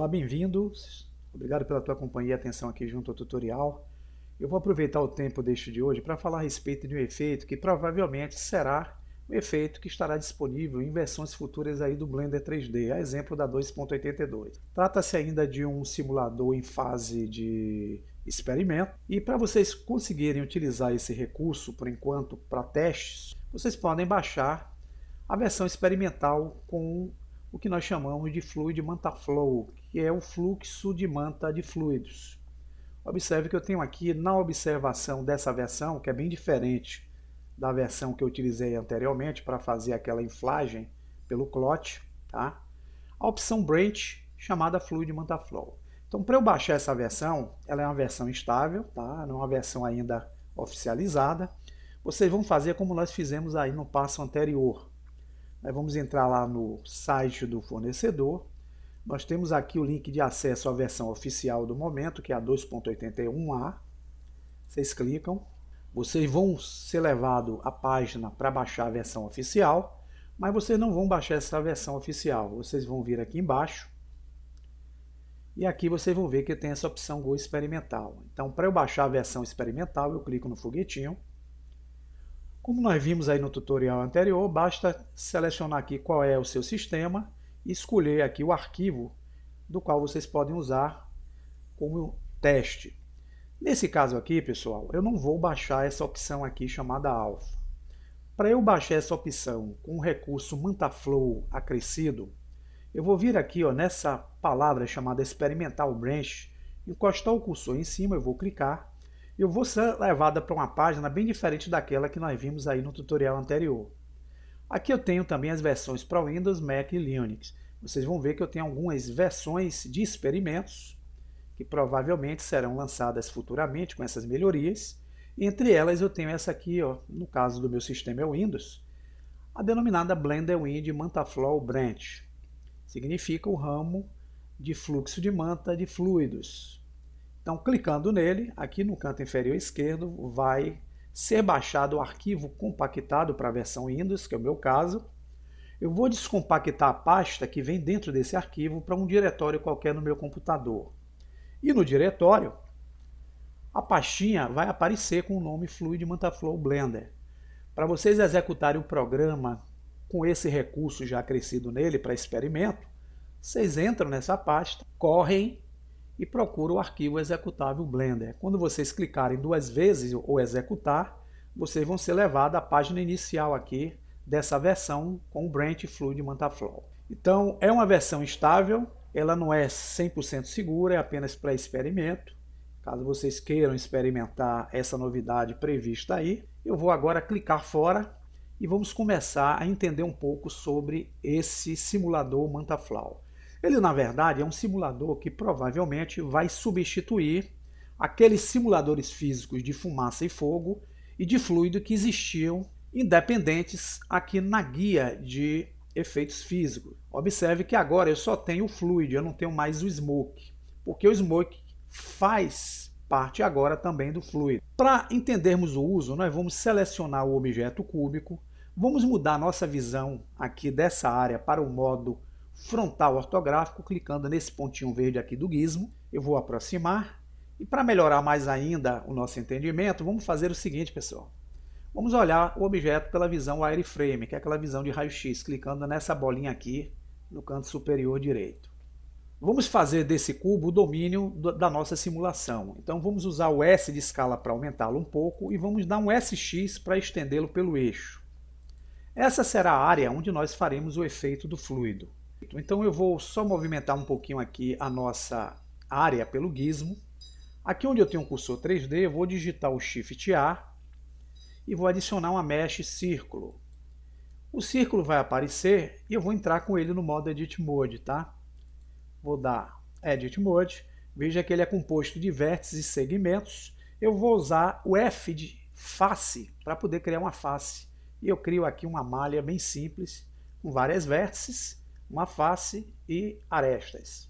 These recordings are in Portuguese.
Olá, bem-vindos. Obrigado pela tua companhia e atenção aqui junto ao tutorial. Eu vou aproveitar o tempo deste de hoje para falar a respeito de um efeito que provavelmente será um efeito que estará disponível em versões futuras aí do Blender 3D, a exemplo da 2.82. Trata-se ainda de um simulador em fase de experimento e para vocês conseguirem utilizar esse recurso por enquanto para testes, vocês podem baixar a versão experimental com o que nós chamamos de Fluid Manta Flow, que é o fluxo de manta de fluidos. Observe que eu tenho aqui na observação dessa versão, que é bem diferente da versão que eu utilizei anteriormente para fazer aquela inflagem pelo cloth, tá? A opção Branch chamada Fluid Manta Flow. Então, para eu baixar essa versão, ela é uma versão estável, tá? Não é uma versão ainda oficializada. Vocês vão fazer como nós fizemos aí no passo anterior. Nós vamos entrar lá no site do fornecedor. Nós temos aqui o link de acesso à versão oficial do momento, que é a 2.81a. Vocês clicam. Vocês vão ser levados à página para baixar a versão oficial, mas vocês não vão baixar essa versão oficial. Vocês vão vir aqui embaixo. E aqui vocês vão ver que tem essa opção Go Experimental. Então, para eu baixar a versão experimental, eu clico no foguetinho. Como nós vimos aí no tutorial anterior, basta selecionar aqui qual é o seu sistema e escolher aqui o arquivo do qual vocês podem usar como teste. Nesse caso aqui, pessoal, eu não vou baixar essa opção aqui chamada Alpha. Para eu baixar essa opção com o recurso MantaFlow acrescido, eu vou vir aqui nessa palavra chamada Experimental Branch, encostar o cursor em cima, eu vou clicar. Eu vou ser levada para uma página bem diferente daquela que nós vimos aí no tutorial anterior. Aqui eu tenho também as versões para Windows, Mac e Linux. Vocês vão ver que eu tenho algumas versões de experimentos que provavelmente serão lançadas futuramente com essas melhorias. E entre elas eu tenho essa aqui, no caso do meu sistema é o Windows, a denominada Blender Wind MantaFlow Branch. Significa o ramo de fluxo de manta de fluidos. Então, clicando nele, aqui no canto inferior esquerdo, vai ser baixado o arquivo compactado para a versão Windows, que é o meu caso. Eu vou descompactar a pasta que vem dentro desse arquivo para um diretório qualquer no meu computador. E no diretório, a pastinha vai aparecer com o nome Fluid MantaFlow Blender. Para vocês executarem o programa com esse recurso já acrescido nele para experimento, vocês entram nessa pasta, correm e procura o arquivo executável Blender. Quando vocês clicarem duas vezes ou executar, vocês vão ser levados à página inicial aqui dessa versão com o Branch Fluid MantaFlow. Então, é uma versão estável, ela não é 100% segura, é apenas para experimento. Caso vocês queiram experimentar essa novidade prevista aí, eu vou agora clicar fora e vamos começar a entender um pouco sobre esse simulador MantaFlow. Ele, na verdade, é um simulador que provavelmente vai substituir aqueles simuladores físicos de fumaça e fogo e de fluido que existiam independentes aqui na guia de efeitos físicos. Observe que agora eu só tenho o fluido, eu não tenho mais o smoke, porque o smoke faz parte agora também do fluido. Para entendermos o uso, nós vamos selecionar o objeto cúbico, vamos mudar a nossa visão aqui dessa área para o modo frontal ortográfico, clicando nesse pontinho verde aqui do gizmo. Eu vou aproximar e para melhorar mais ainda o nosso entendimento, vamos fazer o seguinte, pessoal. Vamos olhar o objeto pela visão wireframe, que é aquela visão de raio-x, clicando nessa bolinha aqui no canto superior direito. Vamos fazer desse cubo o domínio da nossa simulação. Então vamos usar o S de escala para aumentá-lo um pouco e vamos dar um SX para estendê-lo pelo eixo. Essa será a área onde nós faremos o efeito do fluido. Então eu vou só movimentar um pouquinho aqui a nossa área pelo gizmo. Aqui onde eu tenho um cursor 3D, eu vou digitar o Shift A e vou adicionar uma mesh círculo. O círculo vai aparecer e eu vou entrar com ele no modo Edit Mode, tá? Vou dar Edit Mode. Veja que ele é composto de vértices e segmentos. Eu vou usar o F de face para poder criar uma face. E eu crio aqui uma malha bem simples, com várias vértices, uma face e arestas.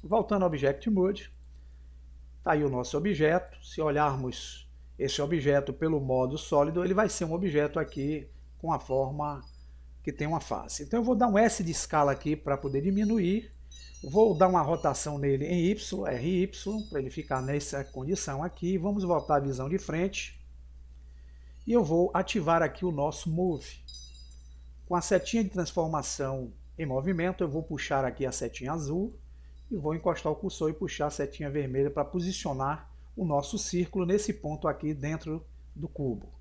Voltando ao Object Mode, está aí o nosso objeto. Se olharmos esse objeto pelo modo sólido, ele vai ser um objeto aqui com a forma que tem uma face. Então eu vou dar um S de escala aqui para poder diminuir Vou dar uma rotação nele em Y, RY, para ele ficar nessa condição aqui. Vamos voltar a visão de frente. E eu vou ativar aqui o nosso Move. Com a setinha de transformação em movimento, eu vou puxar aqui a setinha azul e vou encostar o cursor e puxar a setinha vermelha para posicionar o nosso círculo nesse ponto aqui dentro do cubo.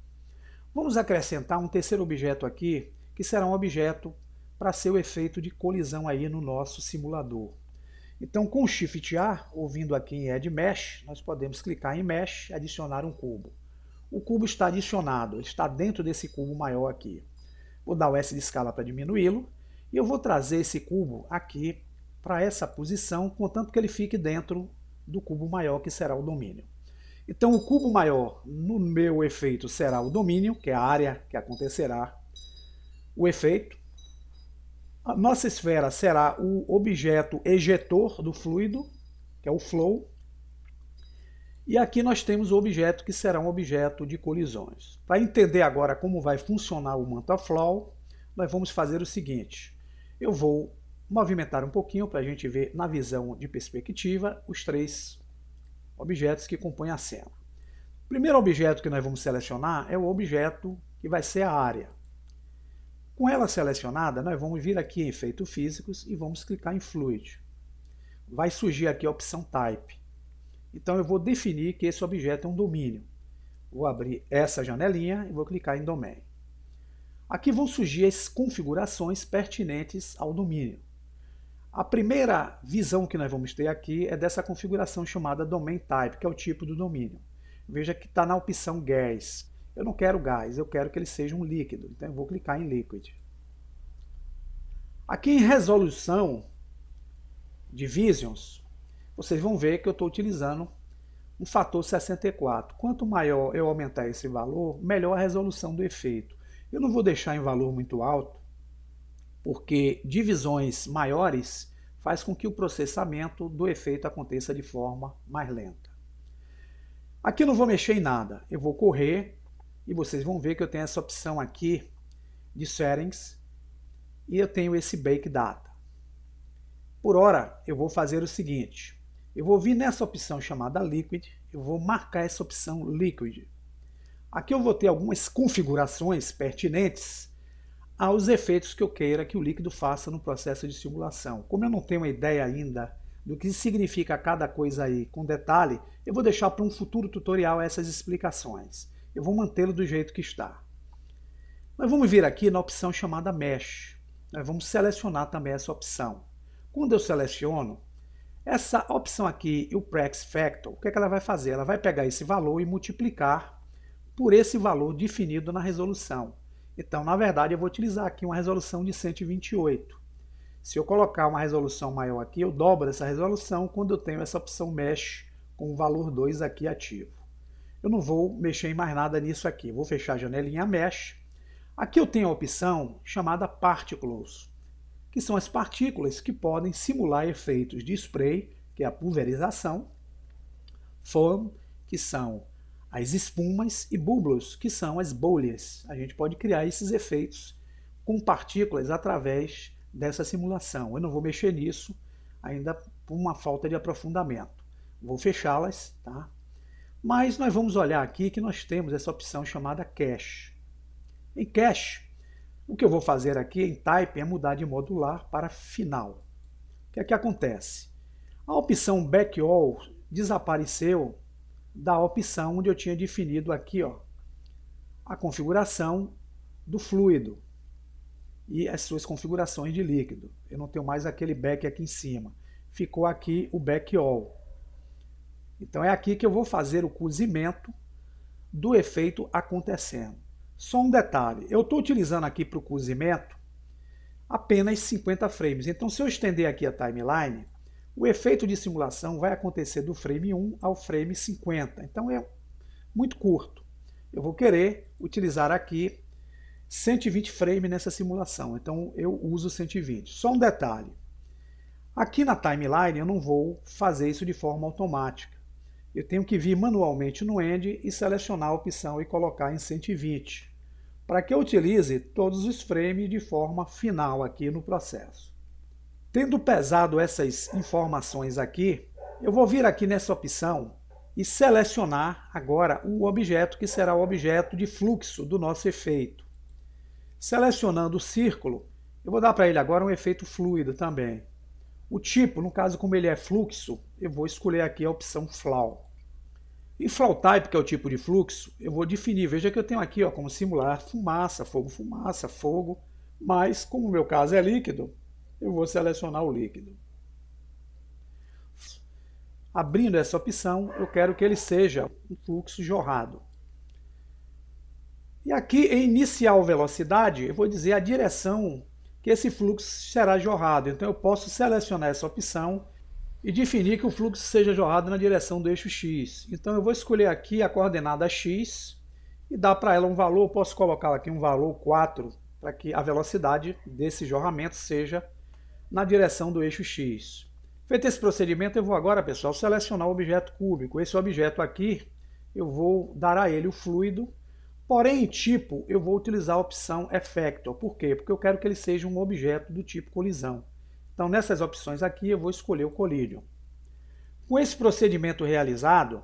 Vamos acrescentar um terceiro objeto aqui, que será um objeto para ser o efeito de colisão aí no nosso simulador. Então, com o Shift A, ou vindo aqui em Add Mesh, nós podemos clicar em Mesh, adicionar um cubo. O cubo está adicionado, ele está dentro desse cubo maior aqui. Vou dar o S de escala para diminuí-lo, e eu vou trazer esse cubo aqui para essa posição, contanto que ele fique dentro do cubo maior, que será o domínio. Então, o cubo maior, no meu efeito, será o domínio, que é a área que acontecerá o efeito. A nossa esfera será o objeto ejetor do fluido, que é o flow. E aqui nós temos o objeto que será um objeto de colisões. Para entender agora como vai funcionar o MantaFlow, nós vamos fazer o seguinte. Eu vou movimentar um pouquinho para a gente ver na visão de perspectiva os três objetos que compõem a cena. O primeiro objeto que nós vamos selecionar é o objeto que vai ser a área. Com ela selecionada, nós vamos vir aqui em Efeitos Físicos e vamos clicar em Fluid. Vai surgir aqui a opção Type. Então eu vou definir que esse objeto é um domínio. Vou abrir essa janelinha e vou clicar em Domain. Aqui vão surgir as configurações pertinentes ao domínio. A primeira visão que nós vamos ter aqui é dessa configuração chamada Domain Type, que é o tipo do domínio. Veja que está na opção Gas. Eu não quero gás, eu quero que ele seja um líquido. Então eu vou clicar em Liquid. Aqui em Resolução de Visions, vocês vão ver que eu estou utilizando um fator 64. Quanto maior eu aumentar esse valor, melhor a resolução do efeito. Eu não vou deixar em valor muito alto, porque divisões maiores faz com que o processamento do efeito aconteça de forma mais lenta. Aqui eu não vou mexer em nada, eu vou correr e vocês vão ver que eu tenho essa opção aqui de Settings e eu tenho esse Bake Data. Por hora, eu vou fazer o seguinte, eu vou vir nessa opção chamada Liquid, eu vou marcar essa opção Liquid. Aqui eu vou ter algumas configurações pertinentes aos efeitos que eu queira que o líquido faça no processo de simulação. Como eu não tenho uma ideia ainda do que significa cada coisa aí com detalhe, eu vou deixar para um futuro tutorial essas explicações. Eu vou mantê-lo do jeito que está. Nós vamos vir aqui na opção chamada Mesh. Nós vamos selecionar também essa opção. Quando eu seleciono, essa opção aqui, o Prex Factor, o que é que ela vai fazer? Ela vai pegar esse valor e multiplicar por esse valor definido na resolução. Então, na verdade, eu vou utilizar aqui uma resolução de 128. Se eu colocar uma resolução maior aqui, eu dobro essa resolução quando eu tenho essa opção Mesh com o valor 2 aqui ativo. Eu não vou mexer em mais nada nisso aqui. Vou fechar a janelinha Mesh. Aqui eu tenho a opção chamada Particles, que são as partículas que podem simular efeitos de spray, que é a pulverização, foam, que são as espumas, e bubbles, que são as bolhas. A gente pode criar esses efeitos com partículas através dessa simulação. Eu não vou mexer nisso ainda por uma falta de aprofundamento. Vou fechá-las, tá? Mas nós vamos olhar aqui que nós temos essa opção chamada Cache. Em Cache, o que eu vou fazer aqui em Type é mudar de modular para final. O que é que acontece? A opção Back All desapareceu da opção onde eu tinha definido aqui, ó, a configuração do fluido e as suas configurações de líquido. Eu não tenho mais aquele back aqui em cima. Ficou aqui o Back All. Então é aqui que eu vou fazer o cozimento do efeito acontecendo. Só um detalhe, eu estou utilizando aqui para o cozimento apenas 50 frames. Então se eu estender aqui a timeline, o efeito de simulação vai acontecer do frame 1 ao frame 50. Então é muito curto. Eu vou querer utilizar aqui 120 frames nessa simulação. Então eu uso 120. Só um detalhe. Aqui na timeline eu não vou fazer isso de forma automática. Eu tenho que vir manualmente no End e selecionar a opção e colocar em 120, para que eu utilize todos os frames de forma final aqui no processo. Tendo pesado essas informações aqui, eu vou vir aqui nessa opção e selecionar agora o objeto que será o objeto de fluxo do nosso efeito. Selecionando o círculo, eu vou dar para ele agora um efeito fluido também. O tipo, no caso como ele é fluxo, eu vou escolher aqui a opção Flow. E Flow Type, que é o tipo de fluxo, eu vou definir, veja que eu tenho aqui como simular fumaça, fogo, mas como o meu caso é líquido, eu vou selecionar o líquido. Abrindo essa opção, eu quero que ele seja um fluxo jorrado. E aqui em inicial velocidade, eu vou dizer a direção que esse fluxo será jorrado. Então eu posso selecionar essa opção e definir que o fluxo seja jorrado na direção do eixo X. Então eu vou escolher aqui a coordenada X e dar para ela um valor, eu posso colocar aqui um valor 4, para que a velocidade desse jorramento seja na direção do eixo X. Feito esse procedimento, eu vou agora, pessoal, selecionar o objeto cúbico. Esse objeto aqui, eu vou dar a ele o fluido, porém em tipo, eu vou utilizar a opção Effector. Por quê? Porque eu quero que ele seja um objeto do tipo colisão. Então, nessas opções aqui, eu vou escolher o Collision. Com esse procedimento realizado,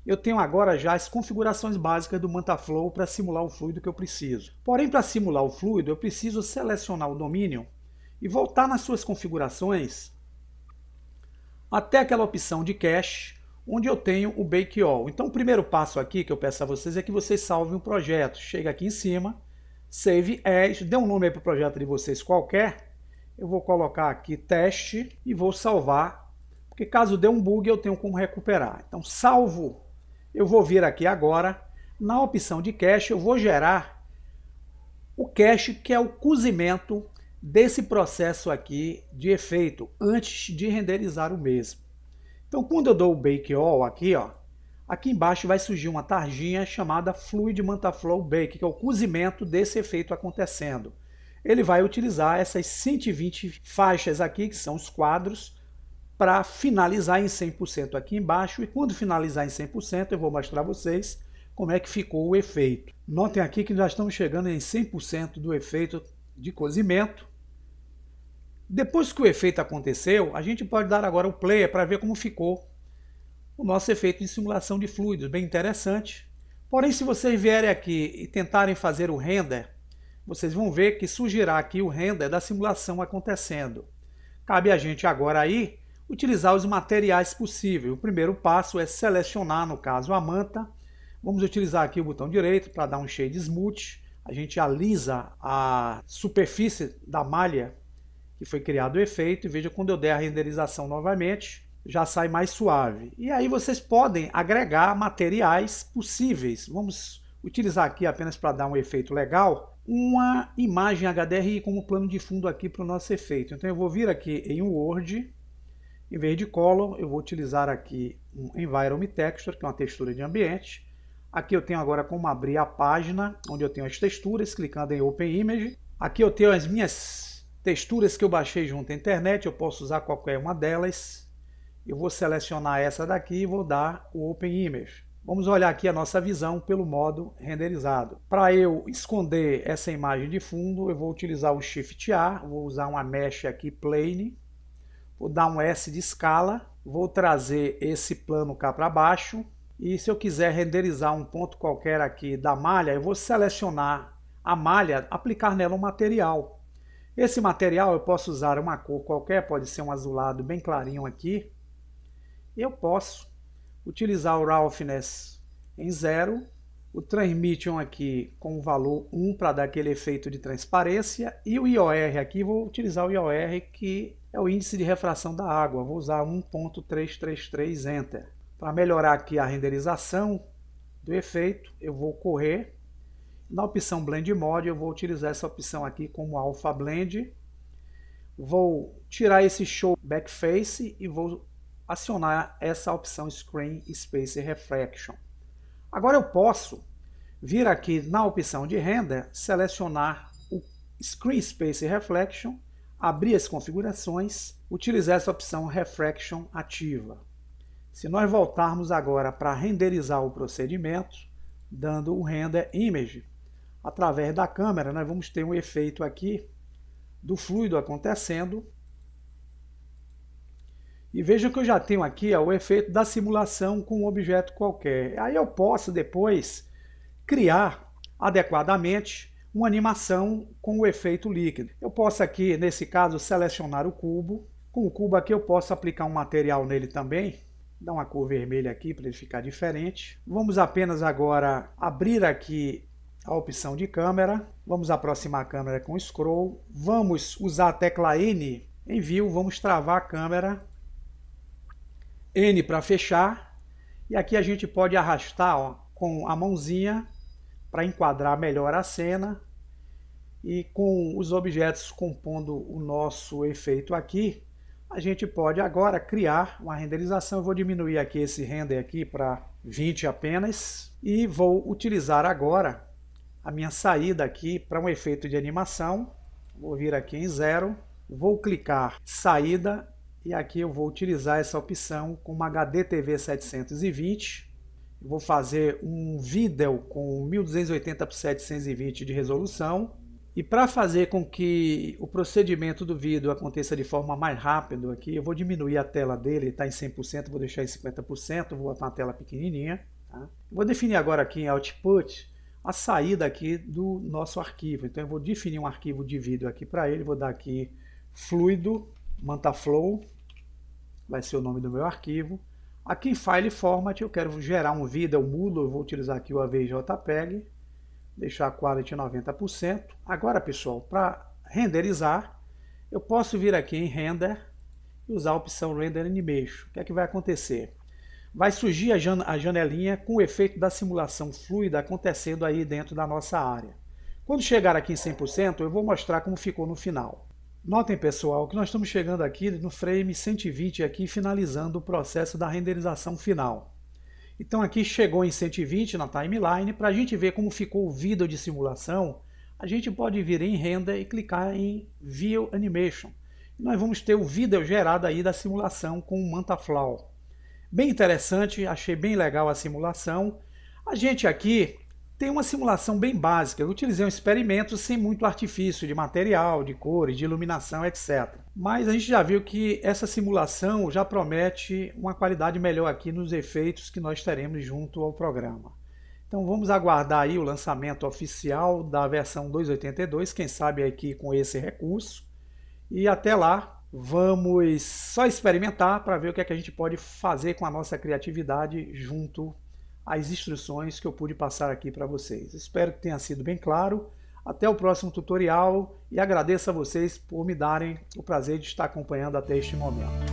eu tenho agora já as configurações básicas do MantaFlow para simular o fluido que eu preciso. Porém, para simular o fluido, eu preciso selecionar o domínio e voltar nas suas configurações até aquela opção de cache, onde eu tenho o Bake All. Então, o primeiro passo aqui que eu peço a vocês é que vocês salvem o projeto. Chega aqui em cima, Save As, dê um nome aí para o projeto de vocês qualquer. Eu vou colocar aqui teste e vou salvar, porque caso dê um bug eu tenho como recuperar. Então, salvo, eu vou vir aqui agora, na opção de cache, eu vou gerar o cache, que é o cozimento desse processo aqui de efeito, antes de renderizar o mesmo. Então, quando eu dou o Bake All aqui, aqui embaixo vai surgir uma tarjinha chamada Fluid MantaFlow Bake, que é o cozimento desse efeito acontecendo. Ele vai utilizar essas 120 faixas aqui, que são os quadros, para finalizar em 100% aqui embaixo. E quando finalizar em 100%, eu vou mostrar a vocês como é que ficou o efeito. Notem aqui que nós estamos chegando em 100% do efeito de cozimento. Depois que o efeito aconteceu, a gente pode dar agora o play para ver como ficou o nosso efeito de simulação de fluidos, bem interessante. Porém, se vocês vierem aqui e tentarem fazer o render, vocês vão ver que surgirá aqui o render da simulação acontecendo. Cabe a gente agora aí utilizar os materiais possíveis. O primeiro passo é selecionar, no caso, a manta. Vamos utilizar aqui o botão direito para dar um Shade Smooth. A gente alisa a superfície da malha que foi criado o efeito, e veja, quando eu der a renderização novamente, já sai mais suave. E aí vocês podem agregar materiais possíveis. Vamos utilizar aqui apenas para dar um efeito legal, uma imagem HDRI como plano de fundo aqui para o nosso efeito. Então eu vou vir aqui em Word, em vez de Color, eu vou utilizar aqui um Environment Texture, que é uma textura de ambiente. Aqui eu tenho agora como abrir a página, onde eu tenho as texturas, clicando em Open Image. Aqui eu tenho as minhas texturas que eu baixei junto à internet, eu posso usar qualquer uma delas. Eu vou selecionar essa daqui e vou dar o Open Image. Vamos olhar aqui a nossa visão pelo modo renderizado. Para eu esconder essa imagem de fundo, eu vou utilizar o Shift A, vou usar uma Mesh aqui Plane, vou dar um S de escala, vou trazer esse plano cá para baixo, e se eu quiser renderizar um ponto qualquer aqui da malha, eu vou selecionar a malha, aplicar nela um material. Esse material eu posso usar uma cor qualquer, pode ser um azulado bem clarinho aqui. Eu posso utilizar o Roughness em 0, o Transmission aqui com o valor 1 para dar aquele efeito de transparência, e o IOR aqui, vou utilizar o IOR, que é o índice de refração da água, vou usar 1.333 Enter. Para melhorar aqui a renderização do efeito, eu vou correr. Na opção Blend Mode, eu vou utilizar essa opção aqui como Alpha Blend. Vou tirar esse Show Backface e vou acionar essa opção Screen Space Reflection. Agora eu posso vir aqui na opção de Render, selecionar o Screen Space Reflection, abrir as configurações, utilizar essa opção Reflection ativa. Se nós voltarmos agora para renderizar o procedimento, dando o Render Image, através da câmera, nós vamos ter um efeito aqui do fluido acontecendo. E veja que eu já tenho aqui o efeito da simulação com um objeto qualquer. Aí eu posso depois criar adequadamente uma animação com o efeito líquido. Eu posso aqui, nesse caso, selecionar o cubo. Com o cubo aqui eu posso aplicar um material nele também. Dar uma cor vermelha aqui para ele ficar diferente. Vamos apenas agora abrir aqui a opção de câmera. Vamos aproximar a câmera com o scroll. Vamos usar a tecla N em View. Vamos travar a câmera. N para fechar. E aqui a gente pode arrastar com a mãozinha para enquadrar melhor a cena. E com os objetos compondo o nosso efeito aqui, a gente pode agora criar uma renderização. Eu vou diminuir aqui esse render aqui para 20 apenas. E vou utilizar agora a minha saída aqui para um efeito de animação. Vou vir aqui em 0. Vou clicar saída. E aqui eu vou utilizar essa opção com uma HDTV 720. Vou fazer um vídeo com 1280 por 720 de resolução. E para fazer com que o procedimento do vídeo aconteça de forma mais rápida aqui, eu vou diminuir a tela dele, está em 100%, vou deixar em 50%, vou botar uma tela pequenininha. Tá? Vou definir agora aqui em Output a saída aqui do nosso arquivo. Então eu vou definir um arquivo de vídeo aqui para ele, vou dar aqui fluido, MantaFlow, vai ser o nome do meu arquivo. Aqui em File Format eu quero gerar um vídeo mudo, eu vou utilizar aqui o AVJPEG. Deixar a Quality 90%. Agora, pessoal, para renderizar, eu posso vir aqui em Render e usar a opção Render Animation. O que é que vai acontecer? Vai surgir a janelinha com o efeito da simulação fluida acontecendo aí dentro da nossa área. Quando chegar aqui em 100%, eu vou mostrar como ficou no final. Notem, pessoal, que nós estamos chegando aqui no frame 120 aqui, finalizando o processo da renderização final. Então aqui chegou em 120 na timeline. Para a gente ver como ficou o vídeo de simulação, a gente pode vir em Render e clicar em View Animation. E nós vamos ter o vídeo gerado aí da simulação com o MantaFlow. Bem interessante, achei bem legal a simulação. A gente aqui tem uma simulação bem básica. Eu utilizei um experimento sem muito artifício de material, de cores, de iluminação, etc. Mas a gente já viu que essa simulação já promete uma qualidade melhor aqui nos efeitos que nós teremos junto ao programa. Então vamos aguardar aí o lançamento oficial da versão 2.82, quem sabe aqui com esse recurso. E até lá, vamos só experimentar para ver o que é que a gente pode fazer com a nossa criatividade junto às instruções que eu pude passar aqui para vocês. Espero que tenha sido bem claro. Até o próximo tutorial e agradeço a vocês por me darem o prazer de estar acompanhando até este momento.